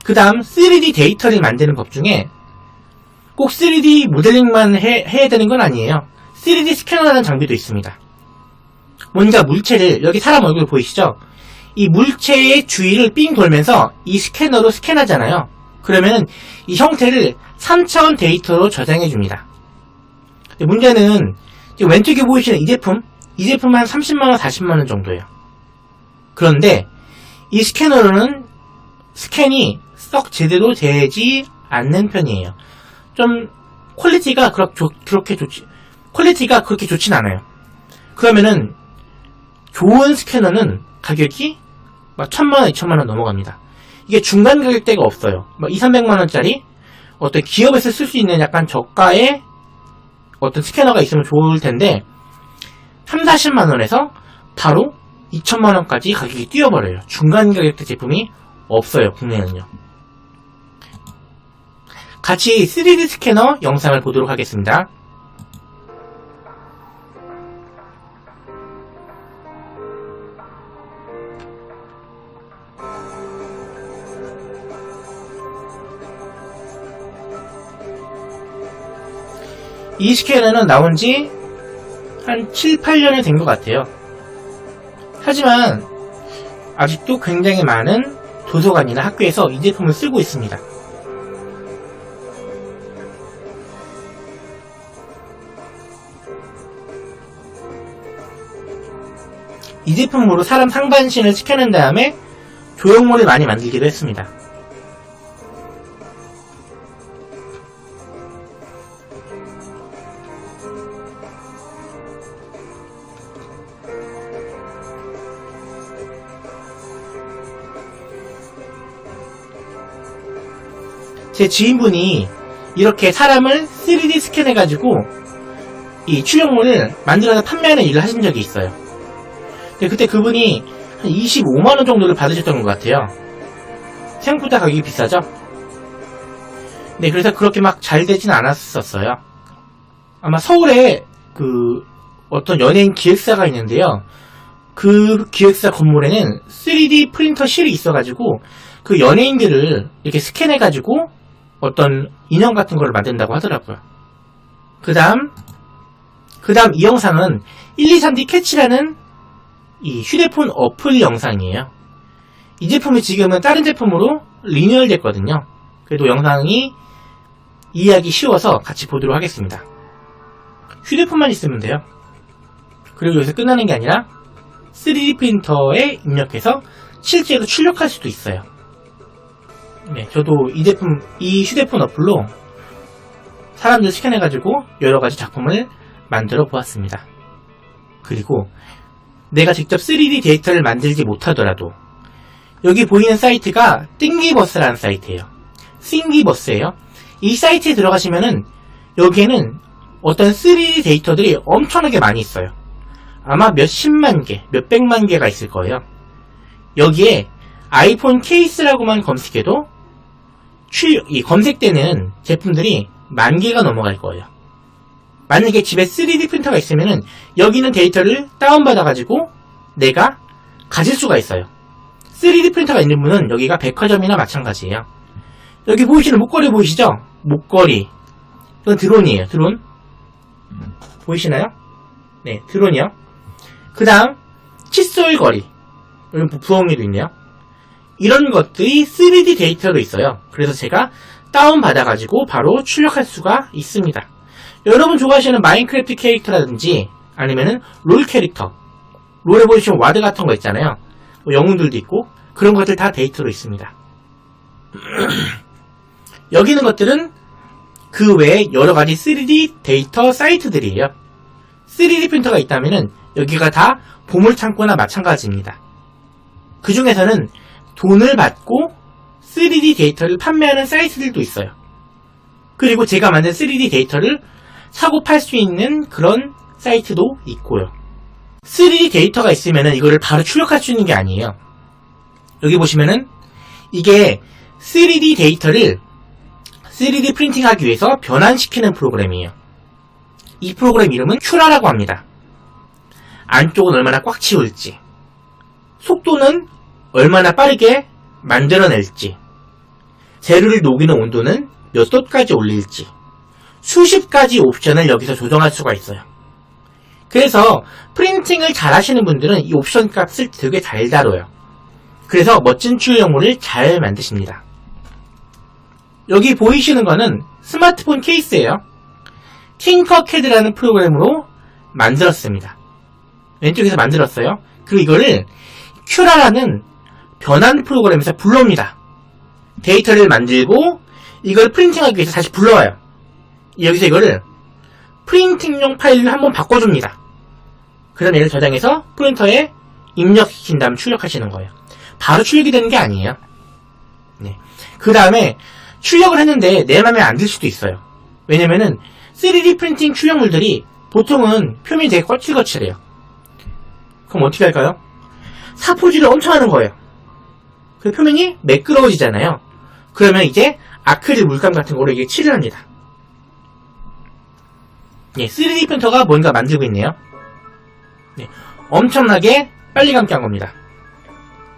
그 다음 3D 데이터를 만드는 법 중에 꼭 3D 모델링만 해야 되는 건 아니에요. 3D 스캐너라는 장비도 있습니다. 뭔가 물체를, 여기 사람 얼굴 보이시죠? 이 물체의 주위를 삥 돌면서 이 스캐너로 스캔하잖아요. 그러면은 이 형태를 3차원 데이터로 저장해줍니다. 문제는 지금 왼쪽에 보이시는 이 제품은 한 30만원, 40만원 정도예요. 그런데 이 스캐너로는 스캔이 썩 제대로 되지 않는 편이에요. 좀 퀄리티가 그렇게 좋진 않아요. 그러면은 좋은 스캐너는 가격이 막 1000만원, 2000만원 넘어갑니다. 이게 중간 가격대가 없어요. 막 200~300만원짜리 어떤 기업에서 쓸 수 있는 약간 저가의 어떤 스캐너가 있으면 좋을 텐데 30~40만원에서 바로 2000만원까지 가격이 뛰어버려요. 중간 가격대 제품이 없어요, 국내에는요. 같이 3D 스캐너 영상을 보도록 하겠습니다. 이 스캐너는 나온 지 한 7~8년이 된 것 같아요. 하지만 아직도 굉장히 많은 도서관이나 학교에서 이 제품을 쓰고 있습니다. 이 제품으로 사람 상반신을 스캔한 다음에 조형물을 많이 만들기도 했습니다. 제 지인분이 이렇게 사람을 3D 스캔해가지고 이 출력물을 만들어서 판매하는 일을 하신 적이 있어요. 근데 그때 그분이 한 25만원 정도를 받으셨던 것 같아요. 생각보다 가격이 비싸죠? 네, 그래서 그렇게 막 잘 되진 않았었어요. 아마 서울에 어떤 연예인 기획사가 있는데요. 그 기획사 건물에는 3D 프린터실이 있어가지고 그 연예인들을 이렇게 스캔해가지고 어떤 인형 같은 걸 만든다고 하더라고요. 그 다음 이 영상은 123D 캐치라는 이 휴대폰 어플 영상이에요. 이 제품이 지금은 다른 제품으로 리뉴얼 됐거든요. 그래도 영상이 이해하기 쉬워서 같이 보도록 하겠습니다. 휴대폰만 있으면 돼요. 그리고 여기서 끝나는 게 아니라 3D 프린터에 입력해서 실제로 출력할 수도 있어요. 네, 저도 이 휴대폰 어플로 사람들 스캔해가지고 여러가지 작품을 만들어 보았습니다. 그리고 내가 직접 3D 데이터를 만들지 못하더라도 여기 보이는 사이트가 띵기버스라는 사이트예요. 띵기버스예요. 이 사이트에 들어가시면은 여기에는 어떤 3D 데이터들이 엄청나게 많이 있어요. 아마 몇십만 개, 몇백만 개가 있을 거예요. 여기에 아이폰 케이스라고만 검색해도 이 검색되는 제품들이 10,000개가 넘어갈 거예요. 만약에 집에 3D 프린터가 있으면은 여기 있는 데이터를 다운받아가지고 내가 가질 수가 있어요. 3D 프린터가 있는 분은 여기가 백화점이나 마찬가지예요. 여기 보이시는 목걸이 보이시죠? 목걸이. 이건 드론이에요. 드론. 보이시나요? 네, 드론이요. 그 다음 칫솔거리. 여기 부엉이도 있네요. 이런 것들이 3D 데이터로 있어요. 그래서 제가 다운받아가지고 바로 출력할 수가 있습니다. 여러분 좋아하시는 마인크래프트 캐릭터라든지 아니면은 롤 캐릭터, 롤에 보시면 와드 같은 거 있잖아요. 뭐 영웅들도 있고 그런 것들 다 데이터로 있습니다. 여기 있는 것들은 그 외에 여러가지 3D 데이터 사이트들이에요. 3D 프린터가 있다면은 여기가 다 보물창고나 마찬가지입니다. 그 중에서는 돈을 받고 3D 데이터를 판매하는 사이트들도 있어요. 그리고 제가 만든 3D 데이터를 사고 팔 수 있는 그런 사이트도 있고요. 3D 데이터가 있으면은 이거를 바로 출력할 수 있는 게 아니에요. 여기 보시면은 이게 3D 데이터를 3D 프린팅하기 위해서 변환시키는 프로그램이에요. 이 프로그램 이름은 큐라라고 합니다. 안쪽은 얼마나 꽉 채울지, 속도는 얼마나 빠르게 만들어낼지, 재료를 녹이는 온도는 몇 도까지 올릴지 수십 가지 옵션을 여기서 조정할 수가 있어요. 그래서 프린팅을 잘 하시는 분들은 이 옵션 값을 되게 잘 다뤄요. 그래서 멋진 출력물을 잘 만드십니다. 여기 보이시는 거는 스마트폰 케이스예요. 팅커캐드라는 프로그램으로 만들었습니다. 왼쪽에서 만들었어요. 그리고 이거를 큐라라는 변환 프로그램에서 불러옵니다. 데이터를 만들고 이걸 프린팅하기 위해서 다시 불러와요. 여기서 이거를 프린팅용 파일을 한번 바꿔줍니다. 그 다음에 얘를 저장해서 프린터에 입력시킨 다음 출력하시는 거예요. 바로 출력이 되는 게 아니에요. 네. 그 다음에 출력을 했는데 내 맘에 안 들 수도 있어요. 왜냐면은 3D 프린팅 출력물들이 보통은 표면이 되게 거칠거칠해요. 그럼 어떻게 할까요? 사포질을 엄청 하는 거예요. 그 표면이 매끄러워지잖아요. 그러면 이제 아크릴 물감 같은 거로 이게 칠을 합니다. 네, 3D 프린터가 뭔가 만들고 있네요. 네, 엄청나게 빨리 감게 한 겁니다.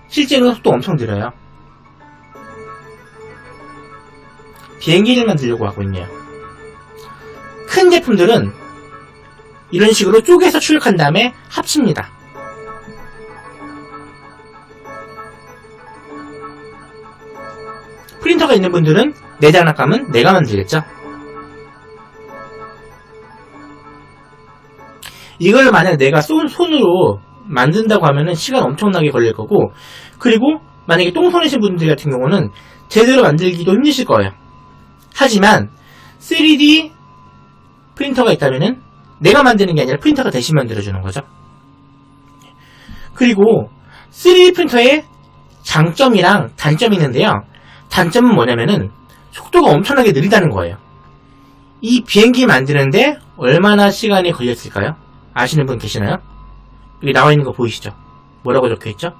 실제로 속도 엄청 느려요. 비행기를 만들려고 하고 있네요. 큰 제품들은 이런 식으로 쪼개서 출력한 다음에 합칩니다. 프린터가 있는 분들은 내 장난감은 내가 만들겠죠. 이걸 만약 내가 손으로 만든다고 하면은 시간 엄청나게 걸릴 거고, 그리고 만약에 똥손이신 분들 같은 경우는 제대로 만들기도 힘드실 거예요. 하지만 3D 프린터가 있다면은 내가 만드는 게 아니라 프린터가 대신 만들어주는 거죠. 그리고 3D 프린터의 장점이랑 단점이 있는데요. 단점은 뭐냐면은 속도가 엄청나게 느리다는 거예요. 이 비행기 만드는데 얼마나 시간이 걸렸을까요? 아시는 분 계시나요? 여기 나와 있는 거 보이시죠? 뭐라고 적혀있죠?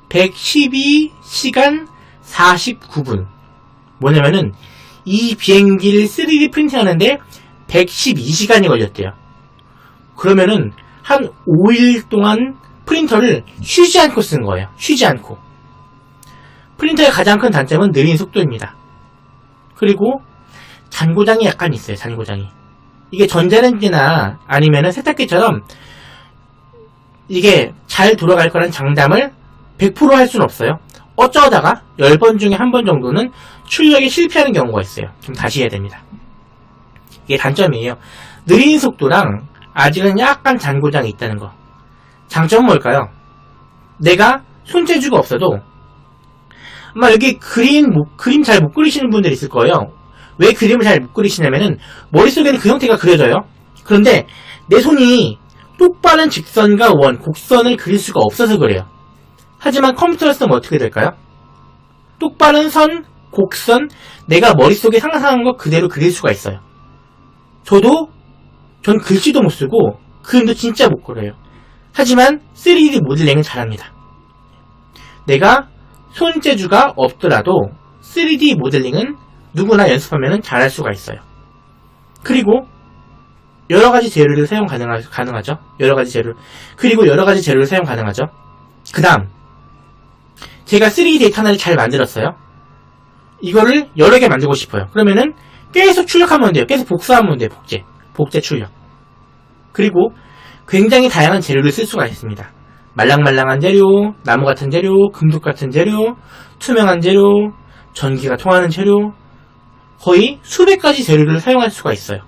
112시간 49분. 뭐냐면은 이 비행기를 3D 프린팅 하는데 112시간이 걸렸대요. 그러면은 한 5일 동안 프린터를 쉬지 않고 쓴 거예요. 쉬지 않고. 프린터의 가장 큰 단점은 느린 속도입니다. 그리고 잔고장이 약간 있어요. 잔고장이. 이게 전자레인지나 아니면은 세탁기처럼 이게 잘 돌아갈 거란 장담을 100% 할 수는 없어요. 어쩌다가 10번 중에 1번 정도는 출력에 실패하는 경우가 있어요. 좀 다시 해야 됩니다. 이게 단점이에요. 느린 속도랑 아직은 약간 잔고장이 있다는 거. 장점은 뭘까요? 내가 손재주가 없어도 아마 여기 그림 잘 못 그리시는 분들이 있을 거예요. 왜 그림을 잘 못 그리시냐면은 머릿속에는 그 형태가 그려져요. 그런데 내 손이 똑바른 직선과 원, 곡선을 그릴 수가 없어서 그래요. 하지만 컴퓨터로 쓰면 어떻게 될까요? 똑바른 선, 곡선, 내가 머릿속에 상상한 거 그대로 그릴 수가 있어요. 전 글씨도 못 쓰고 그림도 진짜 못 그려요. 하지만 3D 모델링은 잘합니다. 내가 손재주가 없더라도 3D 모델링은 누구나 연습하면 잘할 수가 있어요. 그리고 여러가지 재료를 사용 가능하죠. 그리고 여러가지 재료를 사용 가능하죠. 그 다음 제가 3D 데이터 하나를 잘 만들었어요. 이거를 여러 개 만들고 싶어요. 그러면은 계속 출력하면 돼요. 계속 복사하면 돼요. 복제 출력. 그리고 굉장히 다양한 재료를 쓸 수가 있습니다. 말랑말랑한 재료, 나무 같은 재료, 금속 같은 재료, 투명한 재료, 전기가 통하는 재료, 거의 수백 가지 재료를 사용할 수가 있어요.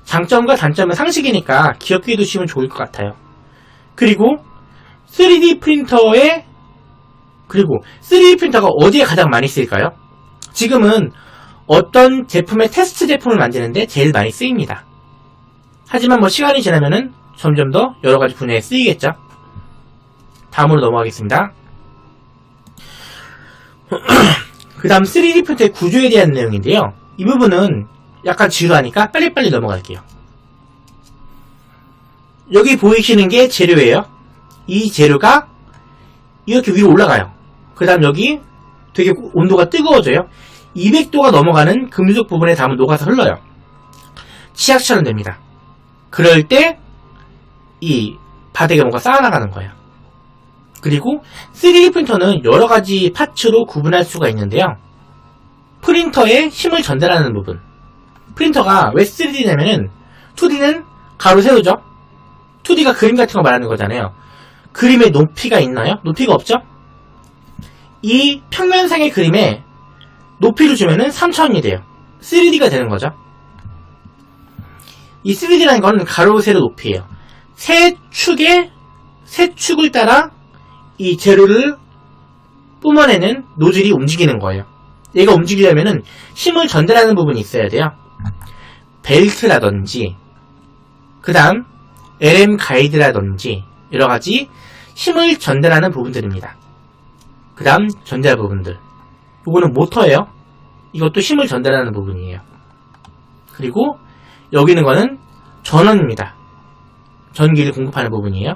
장점과 단점은 상식이니까 기억해 두시면 좋을 것 같아요. 그리고 3D 프린터가 어디에 가장 많이 쓰일까요? 지금은 어떤 제품의 테스트 제품을 만드는데 제일 많이 쓰입니다. 하지만 시간이 지나면은 점점 더 여러가지 분야에 쓰이겠죠. 다음으로 넘어가겠습니다. 그 다음 3D 프린터의 구조에 대한 내용인데요. 이 부분은 약간 지루하니까 빨리빨리 넘어갈게요. 여기 보이시는 게 재료예요. 이 재료가 이렇게 위로 올라가요. 그 다음 여기 되게 온도가 뜨거워져요. 200도가 넘어가는 금속 부분에 담은 녹아서 흘러요. 치약처럼 됩니다. 그럴 때 이 바닥에 뭔가 쌓아나가는 거예요. 그리고 3D 프린터는 여러가지 파츠로 구분할 수가 있는데요. 프린터에 힘을 전달하는 부분. 프린터가 왜 3D냐면은 2D는 가로 세우죠? 2D가 그림 같은 거 말하는 거잖아요. 그림에 높이가 있나요? 높이가 없죠? 이 평면상의 그림에 높이를 주면은 3차원이 돼요. 3D가 되는 거죠. 이 3D라는 건 가로 세로 높이예요. 세 축을 따라 이 재료를 뿜어내는 노즐이 움직이는 거예요. 얘가 움직이려면은 힘을 전달하는 부분이 있어야 돼요. 벨트라든지 그 다음 LM 가이드라든지 여러가지 힘을 전달하는 부분들입니다. 그 다음 전자 부분들. 요거는 모터예요. 이것도 힘을 전달하는 부분이에요. 그리고 여기 있는 거는 전원입니다. 전기를 공급하는 부분이에요.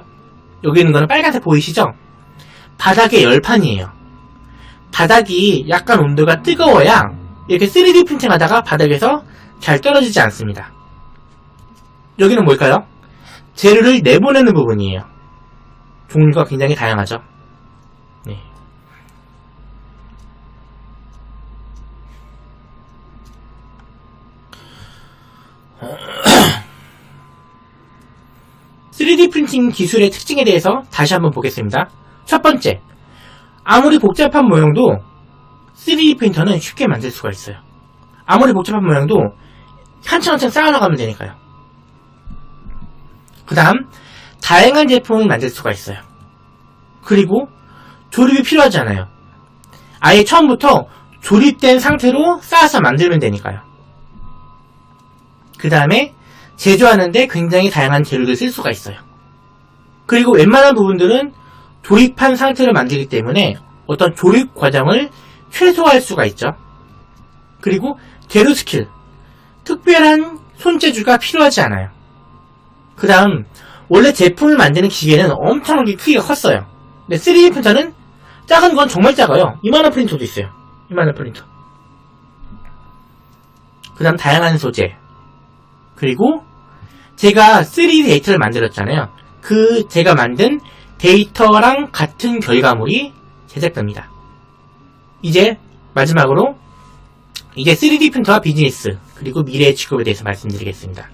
여기 있는 거는 빨간색 보이시죠? 바닥에 열판이에요. 바닥이 약간 온도가 뜨거워야 이렇게 3D 프린팅 하다가 바닥에서 잘 떨어지지 않습니다. 여기는 뭘까요? 재료를 내보내는 부분이에요. 종류가 굉장히 다양하죠. 네. (3D) 프린팅 기술의 특징에 대해서 다시 한번 보겠습니다. 첫 번째, 아무리 복잡한 모형도 3D 프린터는 쉽게 만들 수가 있어요. 아무리 복잡한 모형도 한층 쌓아나가면 되니까요. 그 다음, 다양한 제품을 만들 수가 있어요. 그리고 조립이 필요하지 않아요. 아예 처음부터 조립된 상태로 쌓아서 만들면 되니까요. 그 다음에 제조하는데 굉장히 다양한 재료를 쓸 수가 있어요. 그리고 웬만한 부분들은 조립한 상태로 만들기 때문에 어떤 조립 과정을 최소화할 수가 있죠. 그리고 재료 스킬, 특별한 손재주가 필요하지 않아요. 그 다음, 원래 제품을 만드는 기계는 엄청나게 크기가 컸어요. 근데 3D 프린터는 작은 건 정말 작아요. 이만한 프린터도 있어요. 이만한 프린터. 그 다음 다양한 소재. 그리고 제가 3D 데이터를 만들었잖아요. 그 제가 만든 데이터랑 같은 결과물이 제작됩니다. 이제 마지막으로 이제 3D 프린터와 비즈니스 그리고 미래의 직업에 대해서 말씀드리겠습니다.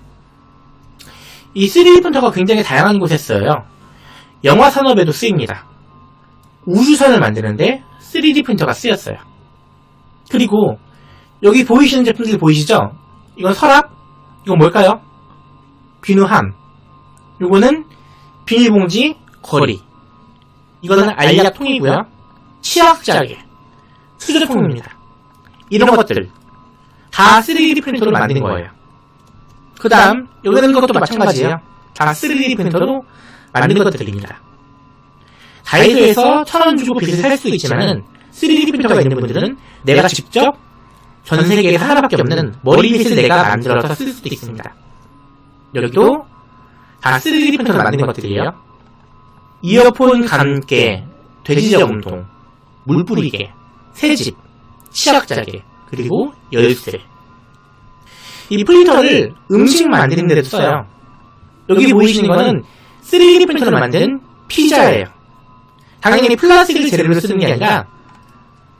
이 3D 프린터가 굉장히 다양한 곳에 쓰여요. 영화 산업에도 쓰입니다. 우주선을 만드는데 3D 프린터가 쓰였어요. 그리고 여기 보이시는 제품들 보이시죠? 이건 서랍, 이건 뭘까요? 비누함, 요거는 비닐봉지, 거리, 이거는 알약통이고요. 치약자개, 수저통입니다. 이런 것들 다 3D 프린터로 만든 거예요. 그 다음 여기 있는 것도 마찬가지예요. 다 3D 프린터로 만든 것들입니다. 다이소에서 1,000원 주고 빚을 살 수 있지만은 3D 프린터가 있는 분들은 내가 직접 전 세계에 하나밖에 없는 머리빗을 내가 만들어서 쓸 수도 있습니다. 여기도 다 3D 프린터로 만든 것들이에요. 이어폰 감개, 돼지 저금통, 물 뿌리개, 새집, 치약자개, 그리고 열쇠. 이 프린터를 음식 만드는 데도 써요. 여기 보이시는 거는 3D 프린터로 만든 피자예요. 당연히 플라스틱 재료를 쓰는 게 아니라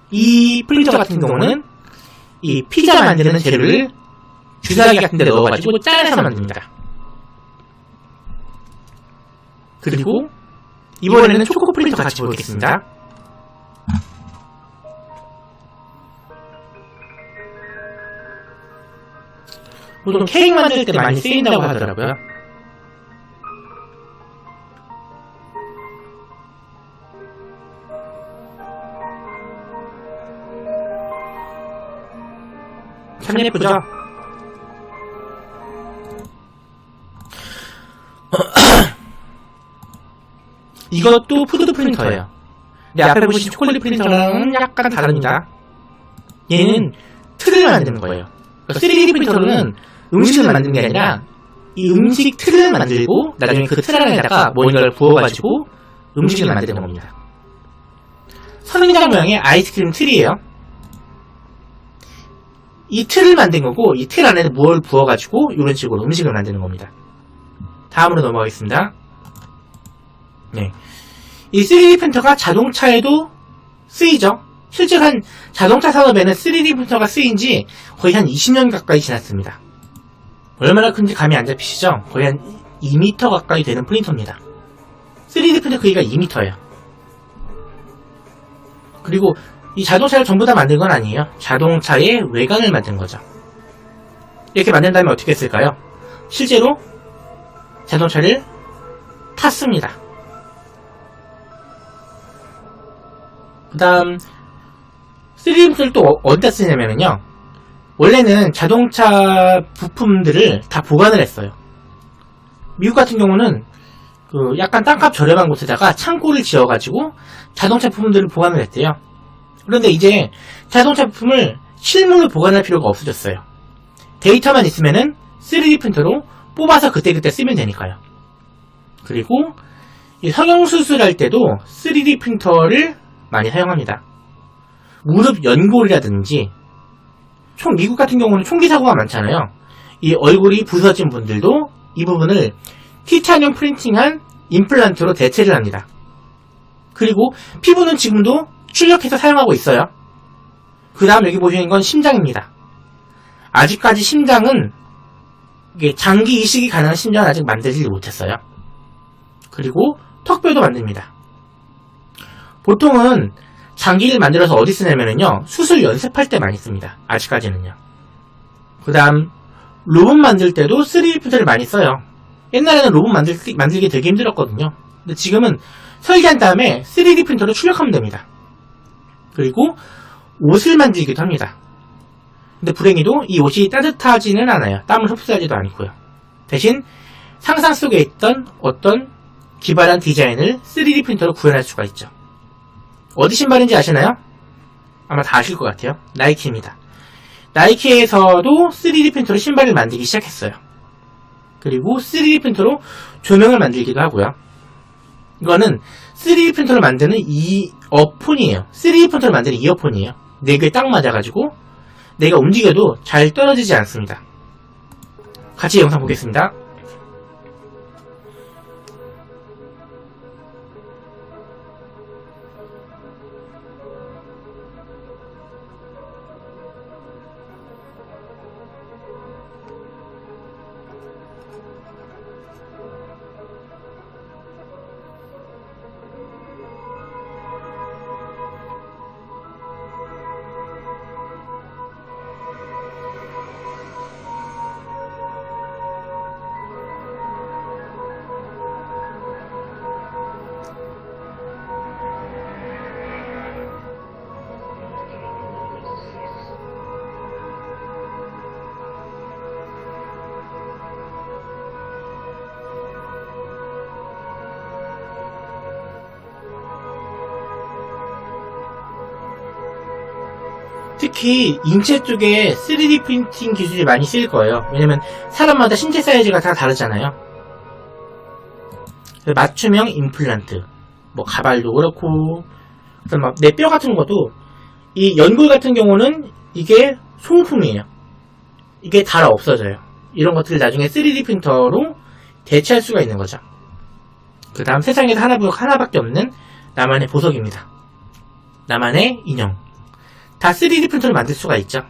이 프린터 같은 경우는 이 피자 만드는 재료를 주사기 같은 데 넣어가지고 짜내서 만듭니다. 그리고 이번에는 초코 프린터 같이 보겠습니다. 보통 케이크 만들 때 많이 쓰인다고 하더라고요. 참 예쁘죠? 이것도 푸드 프린터예요. 근데 앞에 보신 초콜릿 프린터랑은 약간 다릅니다. 얘는 틀을 만드는 거예요. 3D 프린터로는 음식을 만드는 게 아니라 이 음식 틀을 만들고 나중에 그 틀 안에다가 뭔가를 부어가지고 음식을 만드는 겁니다. 선인장 모양의 아이스크림 틀이에요. 이 틀을 만든 거고 이 틀 안에 뭘 부어가지고 이런 식으로 음식을 만드는 겁니다. 다음으로 넘어가겠습니다. 네, 이 3D 프린터가 자동차에도 쓰이죠. 실제로 한 자동차 산업에는 3D 프린터가 쓰인지 거의 한 20년 가까이 지났습니다. 얼마나 큰지 감이 안 잡히시죠? 거의 한 2m 가까이 되는 프린터입니다. 3D 프린터 크기가 2m예요. 그리고 이 자동차를 전부 다 만든 건 아니에요. 자동차의 외관을 만든 거죠. 이렇게 만든 다음에 어떻게 했을까요? 실제로 자동차를 탔습니다. 그 다음 3D 프린터를 또 어디다 쓰냐면요, 원래는 자동차 부품들을 다 보관을 했어요. 미국 같은 경우는 그 약간 땅값 저렴한 곳에다가 창고를 지어가지고 자동차 부품들을 보관을 했대요. 그런데 이제 자동차 부품을 실물로 보관할 필요가 없어졌어요. 데이터만 있으면은 3D 프린터로 뽑아서 그때그때 쓰면 되니까요. 그리고 이 성형수술할 때도 3D 프린터를 많이 사용합니다. 무릎 연골이라든지 미국 같은 경우는 총기 사고가 많잖아요. 이 얼굴이 부서진 분들도 이 부분을 티타늄 프린팅한 임플란트로 대체를 합니다. 그리고 피부는 지금도 출력해서 사용하고 있어요. 그 다음 여기 보시는 건 심장입니다. 아직까지 심장은 장기 이식이 가능한 심장은 아직 만들지 못했어요. 그리고 턱뼈도 만듭니다. 보통은 장기를 만들어서 어디 쓰냐면요, 수술 연습할 때 많이 씁니다. 아직까지는요. 그 다음 로봇 만들 때도 3D 프린터를 많이 써요. 옛날에는 로봇 만들기 되게 힘들었거든요. 근데 지금은 설계한 다음에 3D 프린터로 출력하면 됩니다. 그리고 옷을 만들기도 합니다. 근데 불행히도 이 옷이 따뜻하지는 않아요. 땀을 흡수하지도 않고요. 대신 상상 속에 있던 어떤 기발한 디자인을 3D 프린터로 구현할 수가 있죠. 어디 신발인지 아시나요? 아마 다 아실 것 같아요. 나이키입니다. 나이키에서도 3D 프린터로 신발을 만들기 시작했어요. 그리고 3D 프린터로 조명을 만들기도 하고요. 이거는 3D 프린터로 만드는 이어폰이에요. 3D 프린터로 만드는 이어폰이에요. 내 귀에 딱 맞아가지고 내가 움직여도 잘 떨어지지 않습니다. 같이 영상 보겠습니다. 특히 인체 쪽에 3D 프린팅 기술이 많이 쓰일 거예요. 왜냐면 사람마다 신체 사이즈가 다 다르잖아요. 맞춤형 임플란트, 뭐 가발도 그렇고, 내 뼈 같은 것도, 이 연골 같은 경우는 이게 소모품이에요. 이게 다 없어져요. 이런 것들을 나중에 3D 프린터로 대체할 수가 있는 거죠. 그 다음 세상에서 하나밖에 없는 나만의 보석입니다. 나만의 인형. 다 3D 프린터를 만들 수가 있죠.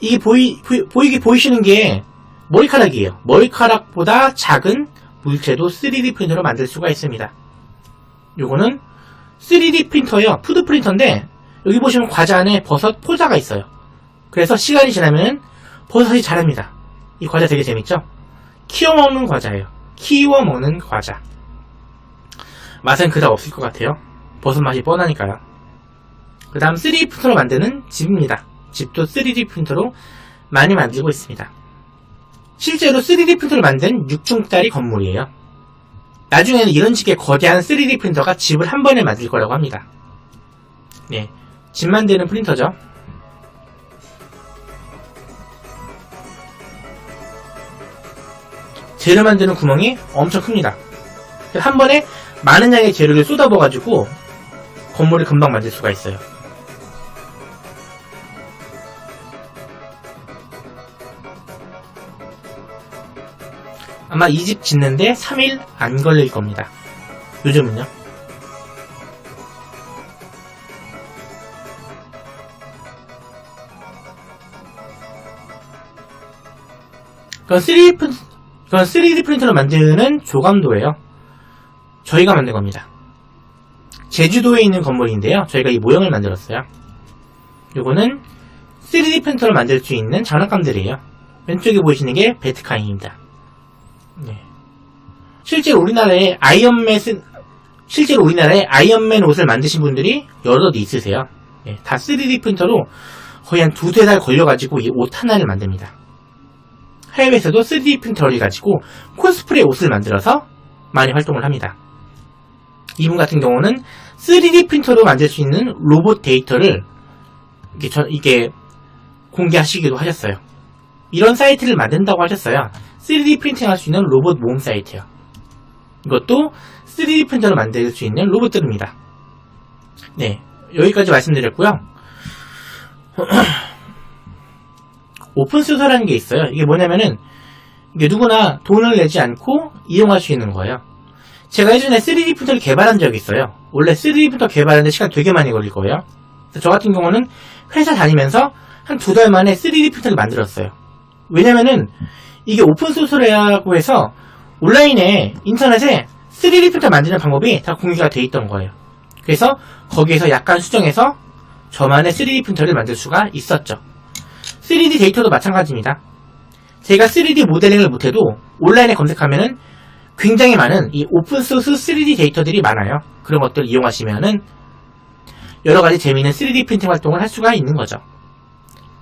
이게 보이시는 게 머리카락이에요. 머리카락보다 작은 물체도 3D 프린터로 만들 수가 있습니다. 요거는 3D 프린터예요. 푸드 프린터인데 여기 보시면 과자 안에 버섯 포자가 있어요. 그래서 시간이 지나면 버섯이 자랍니다. 이 과자 되게 재밌죠? 키워 먹는 과자예요. 키워 먹는 과자. 맛은 그닥 없을 것 같아요. 버섯 맛이 뻔하니까요. 그 다음 3D 프린터로 만드는 집입니다. 집도 3D 프린터로 많이 만들고 있습니다. 실제로 3D 프린터로 만든 6층짜리 건물이에요. 나중에는 이런 식의 거대한 3D 프린터가 집을 한 번에 만들 거라고 합니다. 네, 집 만드는 프린터죠. 재료 만드는 구멍이 엄청 큽니다. 한 번에 많은 양의 재료를 쏟아부어가지고 건물을 금방 만들 수가 있어요. 아마 이 집 짓는데 3일 안 걸릴 겁니다. 요즘은요. 이건 3D 프린터로 만드는 조감도예요. 저희가 만든 겁니다. 제주도에 있는 건물인데요. 저희가 이 모형을 만들었어요. 요거는 3D 프린터로 만들 수 있는 장난감들이에요. 왼쪽에 보이시는 게 배트카인입니다. 네. 실제로 우리나라에 아이언맨 옷을 만드신 분들이 여럿 있으세요. 네, 다 3D 프린터로 거의 한 2-3달 걸려가지고 이 옷 하나를 만듭니다. 해외에서도 3D 프린터를 가지고 코스프레 옷을 만들어서 많이 활동을 합니다. 이분 같은 경우는 3D 프린터로 만들 수 있는 로봇 데이터를 이게 공개하시기도 하셨어요. 이런 사이트를 만든다고 하셨어요. 3D 프린팅 할 수 있는 로봇 모음 사이트요. 이것도 3D 프린터로 만들 수 있는 로봇들입니다. 네, 여기까지 말씀드렸고요. 오픈소스라는 게 있어요. 이게 뭐냐면은 이게 누구나 돈을 내지 않고 이용할 수 있는 거예요. 제가 예전에 3D 프린터를 개발한 적이 있어요. 원래 3D 프린터 개발하는데 시간 되게 많이 걸릴 거예요. 저 같은 경우는 회사 다니면서 한 2달 만에 3D 프린터를 만들었어요. 왜냐면은 이게 오픈소스라고 해서 온라인에 인터넷에 3D 프린터 만드는 방법이 다 공개가 돼 있던 거예요. 그래서 거기에서 약간 수정해서 저만의 3D 프린터를 만들 수가 있었죠. 3D 데이터도 마찬가지입니다. 제가 3D 모델링을 못해도 온라인에 검색하면은 굉장히 많은 이 오픈소스 3D 데이터들이 많아요. 그런 것들 이용하시면은 여러가지 재미있는 3D 프린팅 활동을 할 수가 있는 거죠.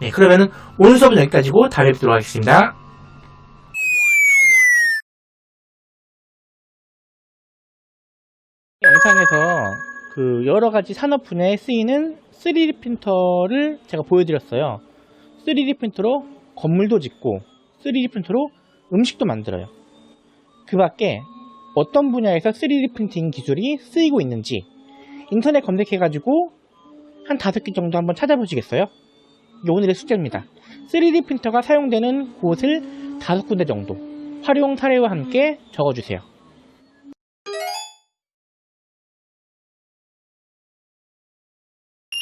네, 그러면은 오늘 수업은 여기까지고 다음에 뵙도록 하겠습니다. 영상에서 그 여러가지 산업 분야에 쓰이는 3D 프린터를 제가 보여드렸어요. 3D 프린터로 건물도 짓고 3D 프린터로 음식도 만들어요. 그 밖에 어떤 분야에서 3D 프린팅 기술이 쓰이고 있는지 인터넷 검색해가지고 한 5개 정도 한번 찾아보시겠어요? 이게 오늘의 숙제입니다. 3D 프린터가 사용되는 곳을 5군데 정도 활용 사례와 함께 적어주세요.